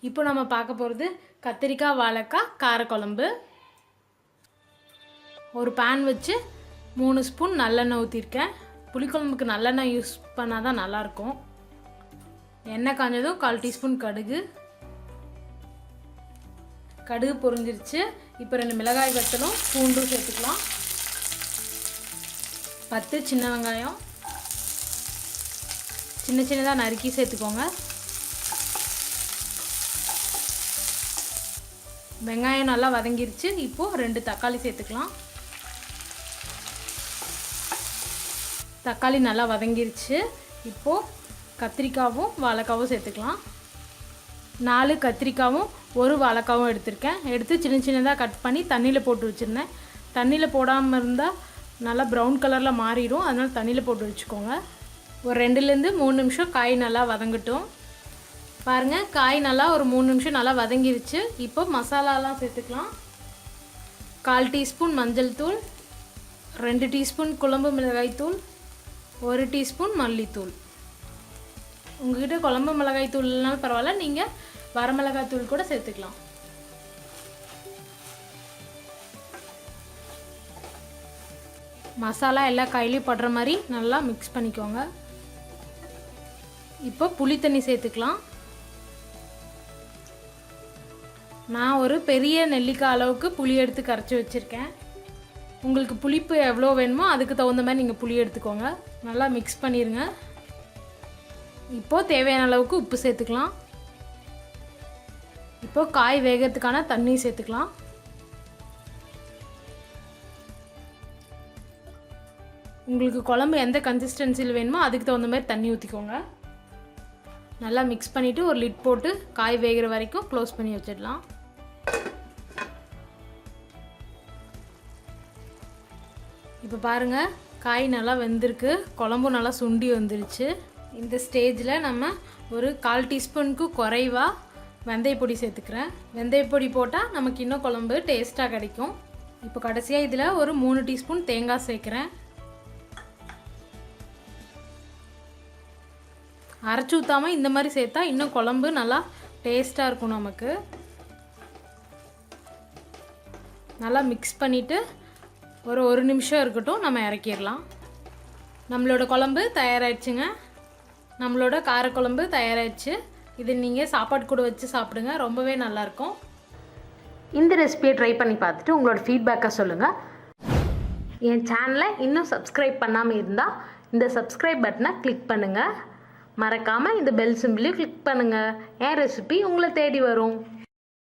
இப்போ நம்ம பார்க்க போகிறது கத்திரிக்காய் வாழைக்காய் காரக்குழம்பு. ஒரு பேன் வச்சு 3 ஸ்பூன் நல்லெண்ணெய் ஊற்றிருக்கேன். புளிக்குழம்புக்கு நல்லெண்ணெய் யூஸ் பண்ணால் தான் நல்லாயிருக்கும். எண்ணெய் காஞ்சதும் 1/4 டீஸ்பூன் கடுகு. கடுகு பொரிஞ்சிருச்சு. இப்போ 2 மிளகாய் வத்தலும் பூண்டும் சேர்த்துக்கலாம். 10 சின்ன வெங்காயம் சின்னதாக நறுக்கி சேர்த்துக்கோங்க. வெங்காயம் நல்லா வதங்கிருச்சு. இப்போது 2 தக்காளி சேர்த்துக்கலாம். தக்காளி நல்லா வதங்கிருச்சு. இப்போது கத்திரிக்காவும் வாழைக்காவும் சேர்த்துக்கலாம். 4 கத்திரிக்காவும் 1 வாழைக்காவும் எடுத்திருக்கேன். எடுத்து சின்னதாக கட் பண்ணி தண்ணியில் போட்டு வச்சுருந்தேன். தண்ணியில் போடாமல் இருந்தால் நல்லா ப்ரௌன் கலரில் மாறிடும். அதனால் தண்ணியில் போட்டு வச்சுக்கோங்க. ஒரு 2லேருந்து 3 நிமிஷம் காய் நல்லா வதங்கட்டும். பாருங்கள், காய் நல்லா ஒரு 3 நிமிஷம் நல்லா வதங்கிருச்சு. இப்போ மசாலாலாம் சேர்த்துக்கலாம். 1/4 டீஸ்பூன் மஞ்சள் தூள், 2 டீஸ்பூன் குழம்பு மிளகாய் தூள், 1 டீஸ்பூன் மல்லித்தூள். உங்கள்கிட்ட குழம்பு மிளகாய் தூள் இல்லைனாலும் பரவாயில்ல, நீங்கள் வரமிளகாய் தூள் கூட சேர்த்துக்கலாம். மசாலா எல்லா காயிலையும் படுற மாதிரி நல்லா மிக்ஸ் பண்ணிக்கோங்க. இப்போ புளி தண்ணி சேர்த்துக்கலாம். நான் ஒரு பெரிய நெல்லிக்காய் அளவுக்கு புளி எடுத்து கரைச்சி வச்சுருக்கேன். உங்களுக்கு புளிப்பு எவ்வளோ வேணுமோ அதுக்கு தகுந்த மாதிரி நீங்கள் புளி எடுத்துக்கோங்க. நல்லா மிக்ஸ் பண்ணிடுங்க. இப்போது தேவையான அளவுக்கு உப்பு சேர்த்துக்கலாம். இப்போது காய் வேகிறதுக்கான தண்ணி சேர்த்துக்கலாம். உங்களுக்கு குழம்பு எந்த கன்சிஸ்டன்சியில் வேணுமோ அதுக்கு தகுந்த மாதிரி தண்ணி ஊற்றிக்கோங்க. நல்லா மிக்ஸ் பண்ணிவிட்டு ஒரு லிட் போட்டு காய் வேகிற வரைக்கும் க்ளோஸ் பண்ணி வச்சிடலாம். இப்போ பாருங்கள், காய் நல்லா வெந்திருக்கு. குழம்பும் நல்லா சுண்டி வந்துருச்சு. இந்த ஸ்டேஜில் நம்ம ஒரு 1/4 டீஸ்பூனுக்கு குறைவாக வெந்தயப்பொடி சேர்த்துக்கிறேன். வெந்தயப்பொடி போட்டால் நமக்கு இன்னும் குழம்பு டேஸ்ட்டாக கிடைக்கும். இப்போ கடைசியாக இதில் ஒரு 3 டீஸ்பூன் தேங்காய் சேர்க்குறேன். அரைச்சி ஊற்றாமல் இந்த மாதிரி சேர்த்தா இன்னும் குழம்பு நல்லா டேஸ்ட்டாக இருக்கும். நமக்கு நல்லா மிக்ஸ் பண்ணிவிட்டு ஒரு நிமிஷம் இருக்கட்டும், நம்ம இறக்கிடலாம். நம்மளோட குழம்பு தயாராகிடுச்சுங்க. நம்மளோட காரக்குழம்பு தயாராகிடுச்சு. இது நீங்கள் சாப்பாடு கூட வச்சு சாப்பிடுங்க, ரொம்பவே நல்லாயிருக்கும். இந்த ரெசிபியை ட்ரை பண்ணி பார்த்துட்டு உங்களோட ஃபீட்பேக்கை சொல்லுங்கள். என் சேனலை இன்னும் சப்ஸ்கிரைப் பண்ணாமல் இருந்தால் இந்த சப்ஸ்கிரைப் பட்டனை கிளிக் பண்ணுங்கள். மறக்காமல் இந்த பெல் சிம்பிளையும் கிளிக் பண்ணுங்கள். என் ரெசிபி உங்களை தேடி வரும்.